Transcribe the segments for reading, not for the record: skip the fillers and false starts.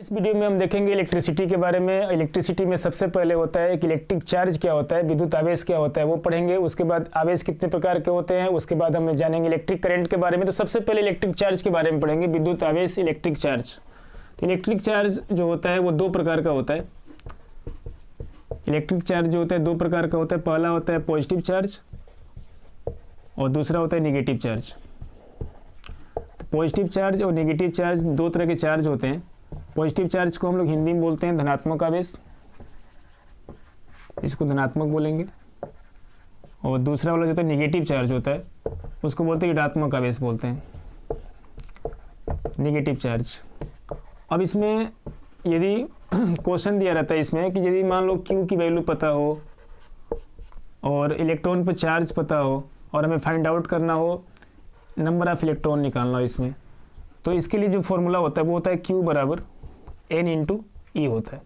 इस वीडियो में हम देखेंगे इलेक्ट्रिसिटी के बारे में। इलेक्ट्रिसिटी में सबसे पहले होता है कि इलेक्ट्रिक चार्ज क्या होता है, विद्युत आवेश क्या होता है वो पढ़ेंगे। उसके बाद आवेश कितने प्रकार के होते हैं, उसके बाद हम जानेंगे इलेक्ट्रिक करंट के बारे में। तो सबसे पहले इलेक्ट्रिक चार्ज के बारे में पढ़ेंगे, विद्युत आवेश, इलेक्ट्रिक चार्ज। तो इलेक्ट्रिक चार्ज जो होता है वो दो प्रकार का होता है। इलेक्ट्रिक चार्ज जो होता है दो प्रकार का होता है। पहला होता है पॉजिटिव चार्ज और दूसरा होता है नेगेटिव चार्ज। तो पॉजिटिव चार्ज और नेगेटिव चार्ज दो तरह के चार्ज होते हैं। पॉजिटिव चार्ज को हम लोग हिंदी में बोलते हैं धनात्मक आवेश, इसको धनात्मक बोलेंगे। और दूसरा वाला जो होता है नेगेटिव चार्ज होता है उसको बोलते हैं ऋणात्मक आवेश बोलते हैं, नेगेटिव चार्ज। अब इसमें यदि क्वेश्चन दिया रहता है इसमें कि यदि मान लो Q की वैल्यू पता हो और इलेक्ट्रॉन पर चार्ज पता हो और हमें फाइंड आउट करना हो नंबर ऑफ इलेक्ट्रॉन निकालना हो इसमें, तो इसके लिए जो फॉर्मूला होता है वो होता है Q बराबर N इंटू E होता है।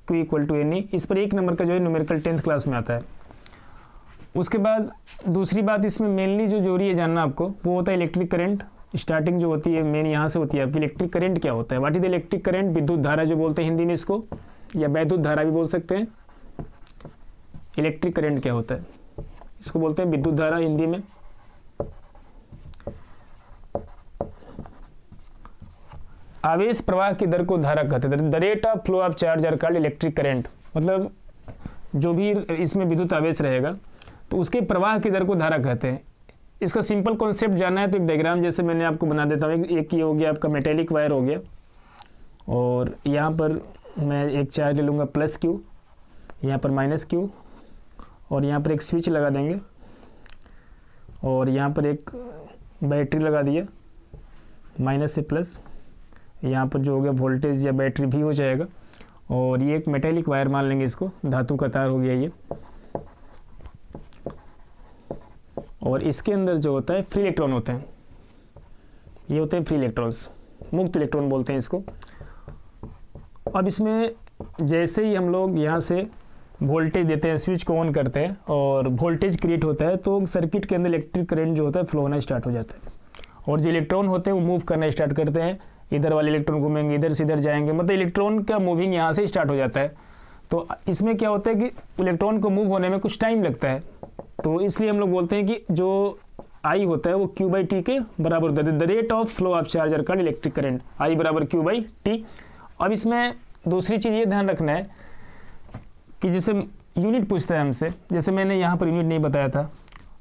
Q equal to NE। इस पर एक नंबर का जो है न्यूमेरिकल 10th क्लास में आता है। उसके बाद दूसरी बात इसमें मेनली जो जरूरी है जानना आपको वो होता है इलेक्ट्रिक करंट। स्टार्टिंग जो होती है मेन यहाँ से होती है आपकी। इलेक्ट्रिक करंट क्या होता है, what is the electric current, विद्युत धारा जो बोलते हैं हिंदी में इसको, या वैद्युत धारा भी बोल सकते हैं। इलेक्ट्रिक करंट क्या होता है, इसको बोलते हैं विद्युत धारा हिंदी में। आवेश प्रवाह की दर को धारा कहते हैं। The rate of flow of charge are called electric current. मतलब जो भी इसमें विद्युत आवेश रहेगा तो उसके प्रवाह की दर को धारा कहते हैं। इसका सिंपल कॉन्सेप्ट जानना है तो एक डायग्राम जैसे मैंने आपको बना देता हूँ। एक ये हो गया आपका मेटेलिक वायर हो गया और यहाँ पर मैं एक चार्ज ले लूँगा प्लस Q, यहाँ पर माइनस Q, और यहाँ पर एक स्विच लगा देंगे और यहाँ पर एक बैटरी लगा दिया माइनस से प्लस। यहाँ पर जो हो गया वोल्टेज या बैटरी भी हो जाएगा। और ये एक मेटेलिक वायर मान लेंगे, इसको धातु का तार हो गया ये। और इसके अंदर जो होता है फ्री इलेक्ट्रॉन होते हैं, ये होते हैं फ्री इलेक्ट्रॉन्स, मुक्त इलेक्ट्रॉन बोलते हैं इसको। अब इसमें जैसे ही हम लोग यहाँ से वोल्टेज देते हैं, स्विच को ऑन करते हैं और वोल्टेज क्रिएट होता है तो सर्किट के अंदर इलेक्ट्रिक करंट जो होता है फ्लो होना स्टार्ट हो जाता है। और जो इलेक्ट्रॉन होते हैं वो मूव करना स्टार्ट करते हैं। इधर वाले इलेक्ट्रॉन घूमेंगे, इधर से इधर जाएंगे, मतलब इलेक्ट्रॉन का मूविंग यहाँ से स्टार्ट हो जाता है। तो इसमें क्या होता है कि इलेक्ट्रॉन को मूव होने में कुछ टाइम लगता है, तो इसलिए हम लोग बोलते हैं कि जो I होता है वो Q/T के बराबर होता है। The rate of flow of charge are called electric current, I बराबर Q/T। अब इसमें दूसरी चीज़ ये ध्यान रखना है कि जैसे यूनिट पूछता है हमसे, जैसे मैंने यहाँ पर यूनिट नहीं बताया था।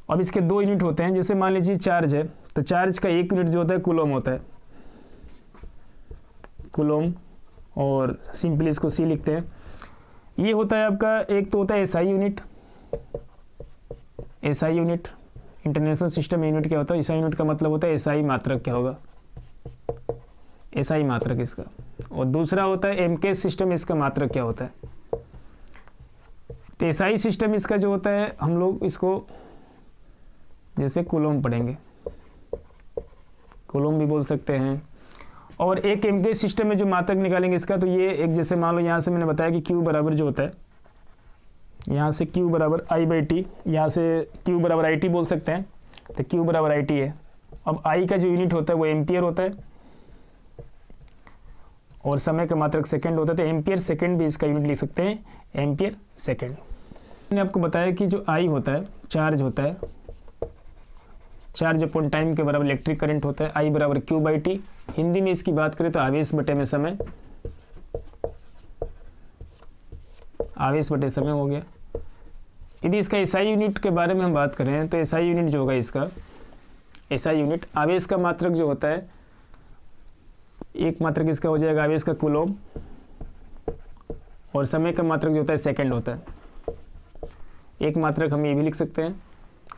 अब इसके दो यूनिट होते हैं। जैसे मान लीजिए चार्ज है तो चार्ज का एक यूनिट जो होता है कूलम होता है, कूलम, और सिंपली इसको C लिखते हैं। ये होता है आपका, एक तो होता है SI unit. SI unit international system unit क्या होता है, SI यूनिट का मतलब होता है SI मात्रक क्या होगा, SI मात्रक इसका। और दूसरा होता है MK सिस्टम, इसका मात्रक क्या होता है। तो SI सिस्टम इसका जो होता है हम लोग इसको जैसे कूलम पढ़ेंगे, कूलम भी बोल सकते हैं। और एक MK सिस्टम में जो मात्रक निकालेंगे इसका, तो ये एक जैसे मान लो यहाँ से मैंने बताया कि Q बराबर जो होता है, यहाँ से Q बराबर I/T, यहाँ से Q बराबर IT बोल सकते हैं। तो Q बराबर IT है। अब I का जो यूनिट होता है वो एम्पियर होता है और समय का मात्रक सेकंड होता है। तो एम्पियर सेकंड भी इसका यूनिट लिख सकते हैं, एम्पियर सेकंड। मैंने आपको बताया कि जो I होता है चार्ज होता है, चार्ज अपॉन टाइम के बराबर इलेक्ट्रिक करंट होता है। I बराबर Q/T। हिंदी में इसकी बात करें तो आवेश बटे में समय, आवेश बटे समय हो गया। यदि इसका SI यूनिट के बारे में हम बात करें तो SI यूनिट जो होगा इसका, SI यूनिट आवेश का मात्रक जो होता है, एक मात्रक इसका हो जाएगा आवेश का कूलम, और समय का मात्रक जो होता है सेकंड होता है। एक मात्रक हम ये भी लिख सकते हैं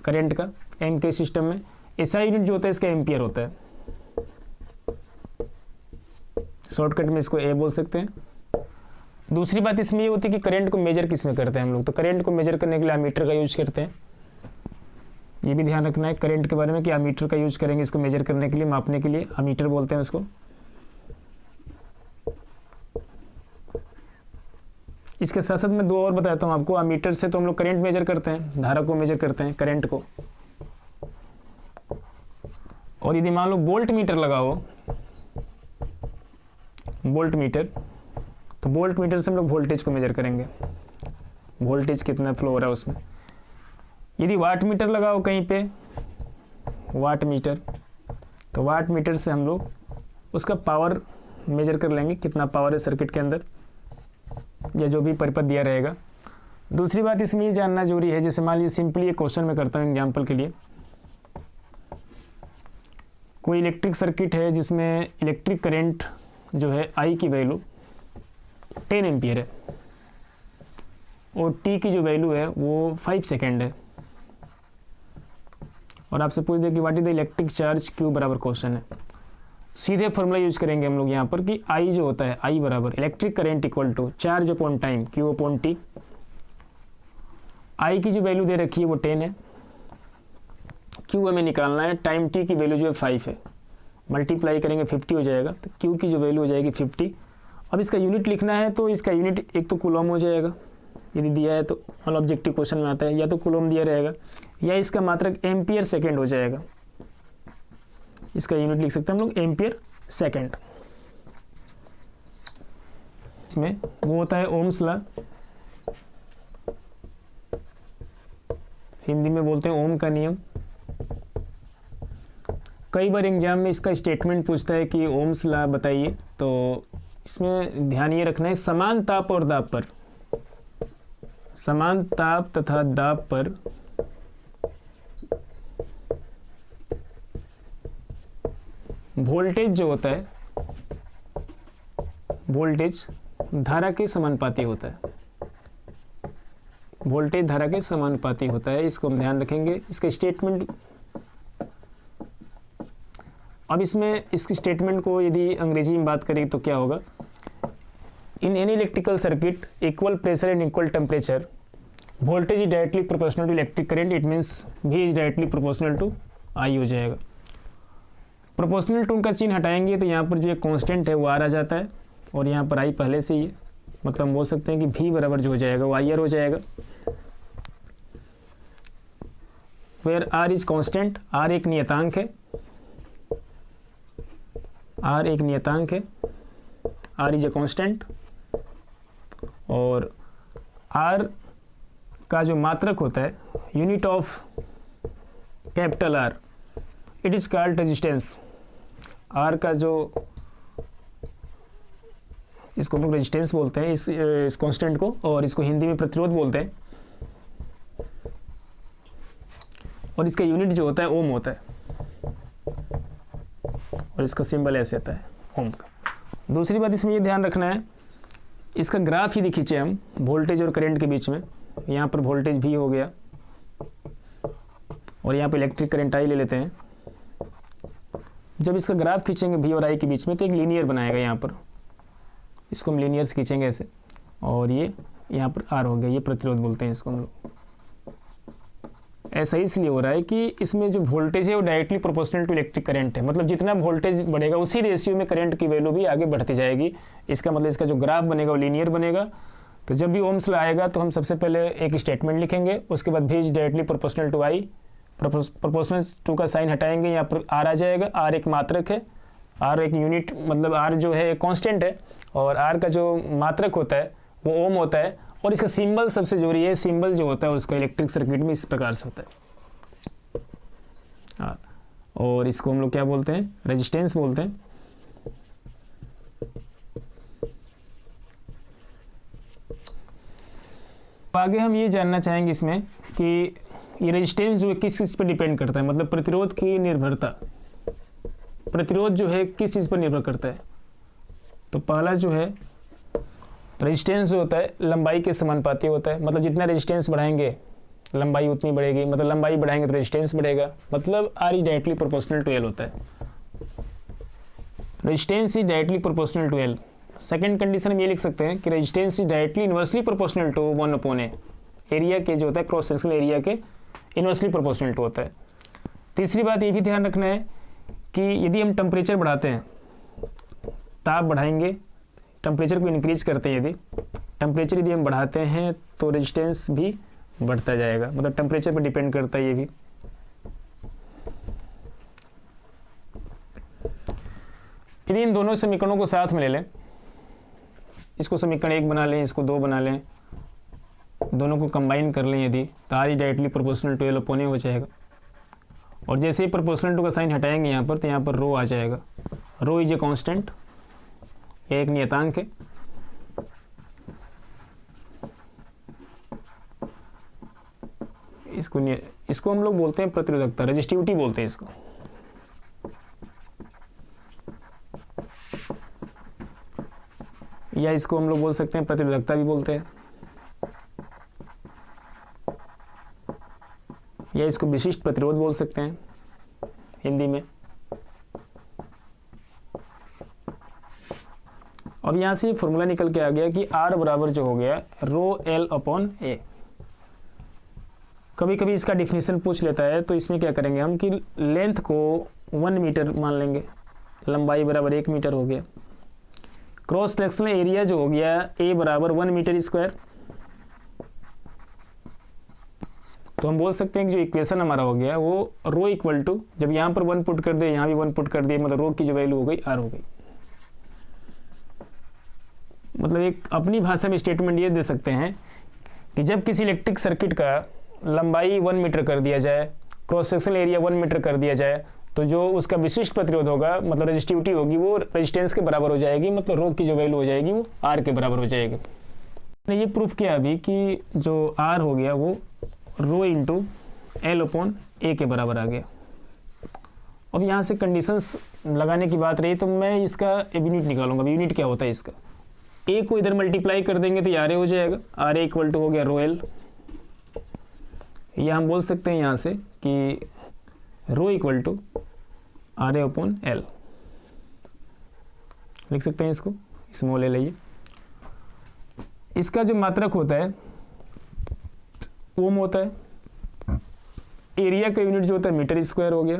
करंट का MK सिस्टम में। SI यूनिट जो होता है इसका एम्पियर होता है, शॉर्टकट में इसको A बोल सकते हैं। दूसरी बात इसमें ये होती है कि करंट को मेजर किस में करते हैं हम लोग, तो करंट को मेजर करने के लिए एमीटर का यूज करते हैं। ये भी ध्यान रखना है करंट के बारे में कि एमीटर का यूज करेंगे इसको मेजर करने के लिए, मापने के लिए, एमीटर बोलते हैं उसको। इसके साथ साथ मैं दो और बताता हूँ आपको। एमीटर से तो हम लोग करंट मेजर करते हैं, धारा को मेजर करते हैं, करंट को। और यदि मान लो वोल्ट मीटर लगा हो, वोल्ट मीटर, तो वोल्ट मीटर से हम लोग वोल्टेज को मेजर करेंगे, वोल्टेज कितना फ्लो हो रहा है उसमें। यदि वाट मीटर लगाओ कहीं पे, वाट मीटर, तो वाट मीटर से हम लोग उसका पावर मेजर कर लेंगे, कितना पावर है सर्किट के अंदर, या जो भी परिपथ दिया रहेगा। दूसरी बात इसमें ये जानना जरूरी है, जैसे मान लीजिए सिंपली एक क्वेश्चन मैं करता हूँ एग्जाम्पल के लिए, कोई इलेक्ट्रिक सर्किट है जिसमें इलेक्ट्रिक करंट जो है आई की वैल्यू 10 एम्पियर है और टी की जो वैल्यू है वो 5 सेकेंड है, और आपसे पूछ दे कि what is the electric charge Q बराबर क्वेश्चन है। सीधे फॉर्मूला यूज करेंगे हम लोग यहाँ पर कि आई जो होता है, आई बराबर electric current equal to charge upon time Q upon T. I की जो वैल्यू दे रखी है वो 10 है, क्यू हमें निकालना है, टाइम टी की वैल्यू जो है 5 है, मल्टीप्लाई करेंगे 50 हो जाएगा, तो क्यू की जो वैल्यू हो जाएगी 50। अब इसका यूनिट लिखना है तो इसका यूनिट एक तो कूलम हो जाएगा यदि दिया है तो, मतलब ऑब्जेक्टिव क्वेश्चन में आता है, या तो कूलम दिया रहेगा या इसका मात्रक एम्पियर सेकेंड हो जाएगा, इसका यूनिट लिख सकते हैं हम लोग एम्पियर सेकेंड। इसमें वो होता है ओम्स लॉ, हिंदी में बोलते हैं ओम का नियम। कई बार एग्जाम में इसका स्टेटमेंट पूछता है कि ओम्स लॉ बताइए, तो इसमें ध्यान ये रखना है समान ताप और दाब पर, समान ताप तथा दाब पर वोल्टेज जो होता है, वोल्टेज धारा के समानुपाती होता है, वोल्टेज धारा के समानुपाती होता है, इसको हम ध्यान रखेंगे। इसका स्टेटमेंट, अब इसमें इसकी स्टेटमेंट को यदि अंग्रेजी में बात करें तो क्या होगा, in any electrical circuit equal pressure and equal temperature voltage is directly proportional to electric current, it means V is directly proportional to I हो जाएगा। प्रोपोर्शनल टू का चिन्ह हटाएंगे तो यहाँ पर जो एक कांस्टेंट है वो R आ जाता है, और यहाँ पर I पहले से ही है, मतलब हम बोल सकते हैं कि V बराबर जो हो जाएगा वो IR हो जाएगा। Where R is constant, R एक नियतांक है, R एक नियतांक है, R इज ए कांस्टेंट, और R का जो मात्रक होता है, unit of capital R, it is called resistance. R का जो, इसको हम लोग रेजिस्टेंस बोलते हैं इस कांस्टेंट को, और इसको हिंदी में प्रतिरोध बोलते हैं, और इसका यूनिट जो होता है ओम होता है, और इसका सिंबल ऐसे आता है ओम का। दूसरी बात इसमें ये ध्यान रखना है, इसका ग्राफ ही खींचे हम वोल्टेज और करंट के बीच में, यहाँ पर वोल्टेज V हो गया और यहाँ पर इलेक्ट्रिक करंट I ले लेते हैं। जब इसका ग्राफ खींचेंगे V और I के बीच में तो एक लीनियर बनाएगा, यहाँ पर इसको हम लीनियर से खींचेंगे ऐसे, और ये यहाँ पर R हो गया, ये प्रतिरोध बोलते हैं इसको हम लोग। ऐसा इसलिए हो रहा है कि इसमें जो वोल्टेज है वो directly proportional to electric current है, मतलब जितना वोल्टेज बढ़ेगा उसी रेशियो में करंट की वैल्यू भी आगे बढ़ती जाएगी। इसका मतलब इसका जो ग्राफ बनेगा वो लीनियर बनेगा। तो जब भी ओम्स लॉ आएगा तो हम सबसे पहले एक स्टेटमेंट लिखेंगे, उसके बाद V is directly proportional to I, proportional to का साइन हटाएंगे, यहाँ पर R आ जाएगा। R एक मात्रक है, R एक यूनिट, मतलब R जो है एक कांस्टेंट है, और R का जो मात्रक होता है वो ओम होता है, और इसका सिंबल सबसे जरूरी है, सिंबल जो होता है उसका इलेक्ट्रिक सर्किट में इस प्रकार से होता है, और इसको हम लोग क्या बोलते हैं, रेजिस्टेंस बोलते हैं। आगे हम ये जानना चाहेंगे इसमें कि ये रेजिस्टेंस जो है किस चीज़ पर डिपेंड करता है, मतलब प्रतिरोध की निर्भरता, प्रतिरोध जो है किस चीज़ पर निर्भर करता है। तो पहला जो है रेजिस्टेंस जो होता है लंबाई के समानुपाती होता है, मतलब जितना रेजिस्टेंस बढ़ाएंगे लंबाई उतनी बढ़ेगी, मतलब लंबाई बढ़ाएंगे तो रेजिस्टेंस बढ़ेगा, मतलब R is directly proportional to L होता है। Resistance is directly proportional to L। Second condition हम ये लिख सकते हैं कि resistance is directly inversely proportional to 1/A, area के जो होता है क्रॉस सेक्शनल एरिया के इनवर्सली प्रोपोर्शनल टू होता है। तीसरी बात ये भी ध्यान रखना है कि यदि हम टेम्परेचर बढ़ाते हैं, ताप बढ़ाएंगे, टेम्परेचर को इंक्रीज करते हैं, यदि टेम्परेचर यदि हम बढ़ाते हैं तो रेजिस्टेंस भी बढ़ता जाएगा, मतलब टेम्परेचर पर डिपेंड करता है ये भी। यदि इन दोनों समीकरणों को साथ में ले लें इसको समीकरण 1 बना लें, इसको 2 बना लें, दोनों को कंबाइन कर लें यदि, तो R is directly proportional to L upon A हो जाएगा। और जैसे ही प्रोपोर्शनल टू का साइन हटाएंगे यहाँ पर, तो यहाँ पर रो आ जाएगा। रो इज ए कांस्टेंट, ये एक नियतांक है। इसको हम लोग बोलते हैं प्रतिरोधकता, रेजिस्टिविटी बोलते हैं इसको। या इसको हम लोग बोल सकते हैं प्रतिरोधकता भी बोलते हैं, या इसको विशिष्ट प्रतिरोध बोल सकते हैं हिंदी में। अब यहाँ से फॉर्मूला निकल के आ गया कि R बराबर जो हो गया रो एल अपॉन ए। कभी कभी इसका डिफिनीशन पूछ लेता है, तो इसमें क्या करेंगे हम कि लेंथ को 1 मीटर मान लेंगे, लंबाई बराबर 1 मीटर हो गया। क्रॉस सेक्शनल एरिया जो हो गया ए बराबर 1 मीटर स्क्वायर। तो हम बोल सकते हैं कि जो इक्वेशन हमारा हो गया वो रो इक्वल टू, जब यहाँ पर 1 पुट कर दे, यहाँ भी 1 पुट कर दिए, मतलब रो की जो वैल्यू हो गई R हो गई। मतलब एक अपनी भाषा में स्टेटमेंट ये दे सकते हैं कि जब किसी इलेक्ट्रिक सर्किट का लंबाई 1 मीटर कर दिया जाए, क्रॉस सेक्शनल एरिया 1 मीटर कर दिया जाए, तो जो उसका विशिष्ट प्रतिरोध होगा, मतलब रेजिस्टिविटी होगी, वो रेजिस्टेंस के बराबर हो जाएगी, मतलब रो की जो वैल्यू हो जाएगी वो R के बराबर हो जाएगी। मैंने ये प्रूफ किया अभी कि जो R हो गया वो रो इंटू एल अपॉन ए के बराबर आ गया। अब यहाँ से कंडीशंस लगाने की बात रही, तो मैं इसका यूनिट निकालूंगा। यूनिट क्या होता है इसका, ए को इधर मल्टीप्लाई कर देंगे तो आर ए हो जाएगा। आर ए इक्वल टू हो गया रो एल। या हम बोल सकते हैं यहाँ से कि rho equal to R A upon L, लिख सकते हैं इसको, स्मॉल एल है ये। इसका जो मात्रक होता है ओम होता है। एरिया का यूनिट जो होता है मीटर स्क्वायर हो गया,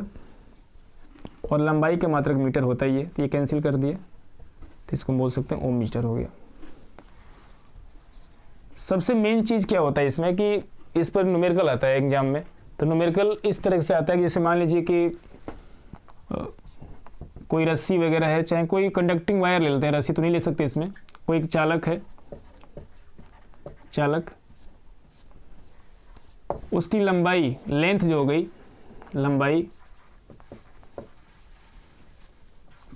और लंबाई का मात्रक मीटर होता है ये कैंसिल कर दिए, तो इसको बोल सकते हैं ओम मीटर हो गया। सबसे मेन चीज़ क्या होता है इसमें कि इस पर न्यूमेरिकल आता है एग्जाम में। तो न्यूमेरिकल इस तरह से आता है कि जैसे मान लीजिए कि कोई रस्सी वगैरह है, चाहे कोई कंडक्टिंग वायर ले लेते हैं, रस्सी तो नहीं ले सकते इसमें। कोई एक चालक है, चालक, उसकी लंबाई लेंथ जो हो गई, लंबाई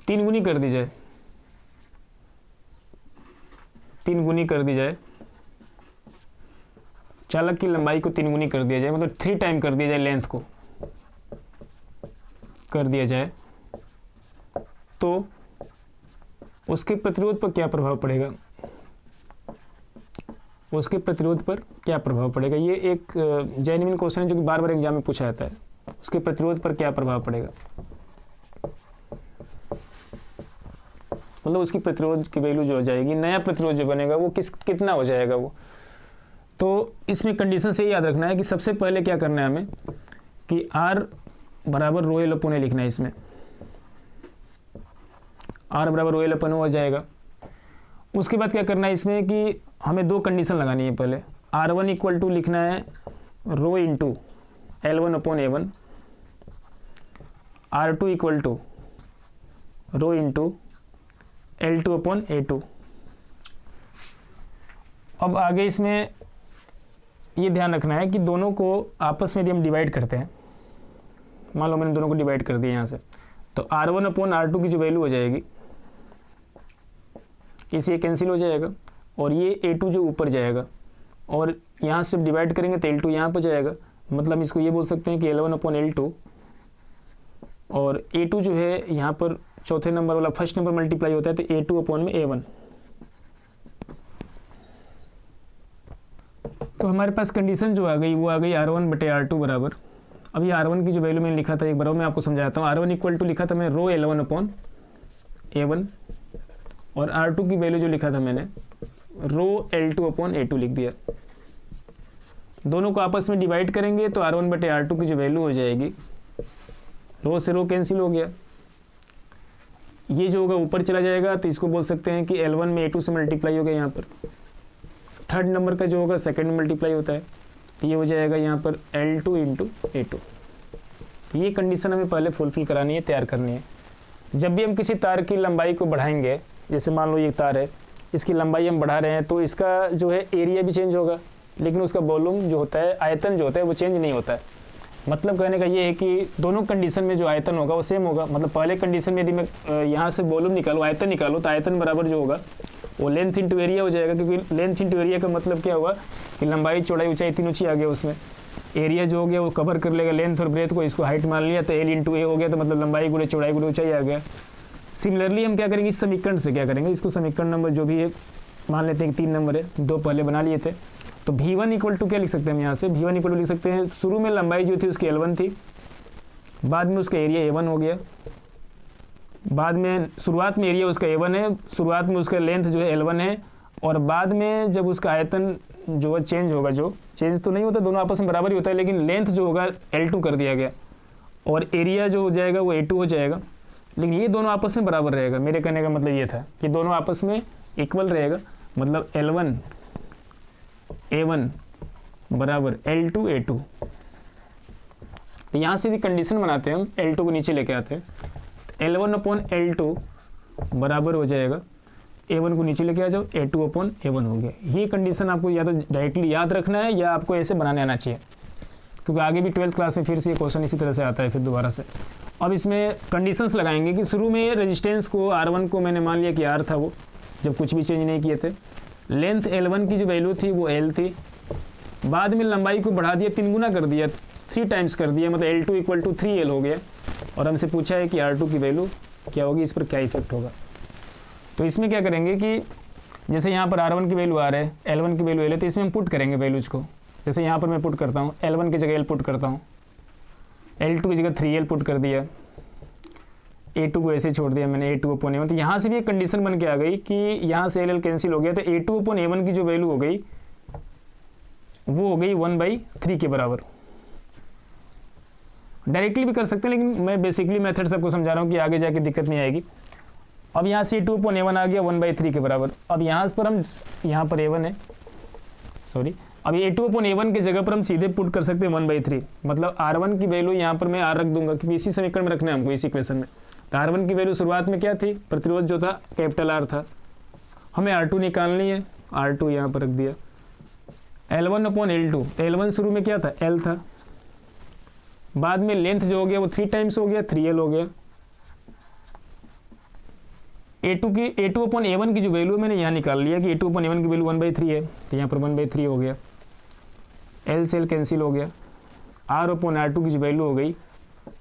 3 गुनी कर दी जाए, 3 गुनी कर दी जाए, चालक की लंबाई को 3 गुनी कर दिया जाए, मतलब 3 टाइम कर दिया जाए, लेंथ को कर दिया जाए, तो उसके प्रतिरोध पर क्या प्रभाव पड़ेगा, उसके प्रतिरोध पर क्या प्रभाव पड़ेगा। ये एक जेन्युइन क्वेश्चन है जो कि बार बार एग्जाम में पूछा जाता है। उसके प्रतिरोध पर क्या प्रभाव पड़ेगा, मतलब उसकी प्रतिरोध की वैल्यू जो हो जाएगी, नया प्रतिरोध जो बनेगा वो कितना हो जाएगा वो। तो इसमें कंडीशन से याद रखना है कि सबसे पहले क्या करना है हमें कि R बराबर रो एल अपॉन ए लिखना है। इसमें R बराबर रो एल अपॉन ए हो जाएगा। उसके बाद क्या करना है इसमें कि हमें 2 कंडीशन लगानी है। पहले R1 इक्वल टू लिखना है rho into L1 upon A1, R2 equal to rho into L2 upon A2। अब आगे इसमें ये ध्यान रखना है कि दोनों को आपस में यदि हम डिवाइड करते हैं, मान लो मैंने दोनों को डिवाइड कर दिया यहाँ से, तो R1 अपॉन R2 की जो वैल्यू हो जाएगी, इसे कैंसिल हो जाएगा, और ये A2 जो ऊपर जाएगा, और यहाँ से डिवाइड करेंगे तो L2 यहाँ पर जाएगा। मतलब इसको ये बोल सकते हैं कि L1 अपॉन L2, और A2 जो है यहाँ पर चौथे नंबर वाला फर्स्ट नंबर मल्टीप्लाई होता है, तो A2 अपॉन में A1। तो हमारे पास कंडीशन जो आ गई वो आ गई R1 बटे R2 बराबर। अभी R1 की जो वैल्यू मैंने लिखा था एक बार मैं आपको समझाता हूँ। R1 इक्वल टू लिखा था मैंने रो L1 अपॉन A1, और R2 की वैल्यू जो लिखा था मैंने रो L2 अपॉन A2 लिख दिया। दोनों को आपस में डिवाइड करेंगे तो R1 बटे R2 की जो वैल्यू हो जाएगी, रो से रो कैंसिल हो गया, ये जो होगा ऊपर चला जाएगा, तो इसको बोल सकते हैं कि L1 में A2 से मल्टीप्लाई हो गया। यहाँ पर थर्ड नंबर का जो होगा सेकंड में मल्टीप्लाई होता है, तो ये हो जाएगा यहाँ पर L2 इंटू A2। ये कंडीशन हमें पहले फुलफिल करानी है, तैयार करनी है। जब भी हम किसी तार की लंबाई को बढ़ाएंगे, जैसे मान लो ये तार है, इसकी लंबाई हम बढ़ा रहे हैं तो इसका जो है एरिया भी चेंज होगा, लेकिन उसका वॉल्यूम जो होता है, आयतन जो होता है वो चेंज नहीं होता है। मतलब कहने का ये है कि दोनों कंडीशन में जो आयतन होगा वो सेम होगा। मतलब पहले कंडीशन में यदि मैं यहाँ से वॉल्यूम निकालूँ, आयतन निकालूँ, तो आयतन बराबर जो होगा वो लेंथ इंटू एरिया हो जाएगा, क्योंकि लेंथ इंटू एरिया का मतलब क्या हुआ कि लंबाई चौड़ाई ऊंचाई तीनों चीज आ गया उसमें। एरिया जो हो गया वो कवर कर लेगा लेंथ और ब्रेथ को, इसको हाइट मान लिया तो एल इंटू ए हो गया, तो मतलब लंबाई गुणे चौड़ाई गुणे ऊंचाई आ गया। सिमिलरली हम क्या करेंगे, इस समीकरण से क्या करेंगे, इसको समीकरण नंबर जो भी है मान लेते हैं कि 3 नंबर है, 2 पहले बना लिए थे। तो V1 इक्वल टू क्या लिख सकते हैं हम यहाँ से, V1 इक्वल टू लिख सकते हैं, शुरू में लंबाई जो थी उसकी L1 थी, बाद में उसका एरिया A1 हो गया, बाद में शुरुआत में एरिया उसका A1 है, शुरुआत में उसका लेंथ जो है L1 है, और बाद में जब उसका आयतन जो है चेंज होगा, जो चेंज तो नहीं होता, दोनों आपस में बराबर ही होता है, लेकिन लेंथ जो होगा L2 कर दिया गया और एरिया जो हो जाएगा वो A2 हो जाएगा, लेकिन ये दोनों आपस में बराबर रहेगा। मेरे कहने का मतलब ये था कि दोनों आपस में इक्वल रहेगा, मतलब L1 A1 बराबर L2 A2। तो यहाँ से भी कंडीशन बनाते हैं हम, L2 को नीचे लेके आते हैं, L1 अपॉन L2 बराबर हो जाएगा A1 को नीचे लेके आ जाओ, A2 अपॉन A1 हो गया। ये कंडीशन आपको या तो डायरेक्टली याद रखना है या आपको ऐसे बनाने आना चाहिए, क्योंकि आगे भी 12th क्लास में फिर से ये क्वेश्चन इसी तरह से आता है फिर दोबारा से। अब इसमें कंडीशंस लगाएंगे कि शुरू में रेजिस्टेंस को R1 को मैंने मान लिया कि R था, वो जब कुछ भी चेंज नहीं किए थे, लेंथ L1 की जो वैल्यू थी वो L थी, बाद में लंबाई को बढ़ा दिया, 3 गुना कर दिया, 3 टाइम्स कर दिया, मतलब L2 इक्वल टू 3L हो गया, और हमसे पूछा है कि R2 की वैल्यू क्या होगी, इस पर क्या इफेक्ट होगा। तो इसमें क्या करेंगे कि जैसे यहाँ पर R1 की वैल्यू R है, L1 की वैल्यू L है, तो इसमें हम पुट करेंगे वैल्यूज को। जैसे यहाँ पर मैं पुट करता हूँ, L1 की जगह L पुट करता हूँ, L2 की जगह 3L पुट कर दिया, A2 को ऐसे छोड़ दिया मैंने, A2 अपॉन A1। तो यहाँ से भी एक कंडीशन बन के आ गई कि यहाँ से LL कैंसिल हो गया, तो A2 अपॉन A1 की जो वैल्यू हो गई वो हो गई 1/3 के बराबर। डायरेक्टली भी कर सकते हैं, लेकिन मैं बेसिकली मेथड सबको समझा रहा हूँ कि आगे जाके दिक्कत नहीं आएगी। अब यहाँ से A2 अपॉन A1 आ गया 1/3 के बराबर। अब यहाँ पर हम, यहाँ पर A1 है, सॉरी, अब A2 अपॉन A1 की जगह पर हम सीधे पुट कर सकते हैं 1/3, मतलब R1 की वैल्यू यहाँ पर मैं R रख दूंगा, क्योंकि इसी समीकरण में रखना है हमको, इसी इक्वेशन में। तो R1 की वैल्यू शुरुआत में क्या थी, प्रतिरोध जो था कैपिटल R था, हमें R2 निकालनी है, R2 यहाँ पर रख दिया, L1 अपॉन L2, L1 शुरू में क्या था, L था, बाद में लेंथ जो हो गया वो 3 टाइम्स हो गया, 3L हो गया। A2 अपॉन A1 की जो वैल्यू मैंने यहाँ निकाल लिया कि A2 अपॉन A1 की वैल्यू 1/3 है, तो यहाँ पर 1/3 हो गया, L से L कैंसिल हो गया, R अपॉन R2 की जो वैल्यू हो गई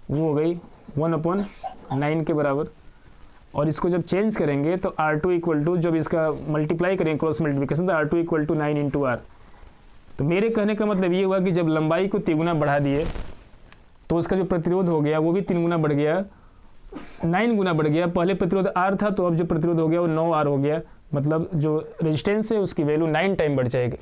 वो हो गई 1/9 के बराबर। और इसको जब चेंज करेंगे तो R2 इक्वल टू, जब इसका मल्टीप्लाई करेंगे क्रॉस मल्टीप्लिकेशन, तो R2 equal to 9 into R। तो मेरे कहने का मतलब ये हुआ कि जब लंबाई को 3 गुना बढ़ा दिए तो उसका जो प्रतिरोध हो गया वो भी 3 गुना बढ़ गया, 9 गुना बढ़ गया। पहले प्रतिरोध R था, तो अब जो प्रतिरोध हो गया वो 9R हो गया, मतलब जो रेजिस्टेंस है उसकी वैल्यू 9 टाइम बढ़ जाएगी।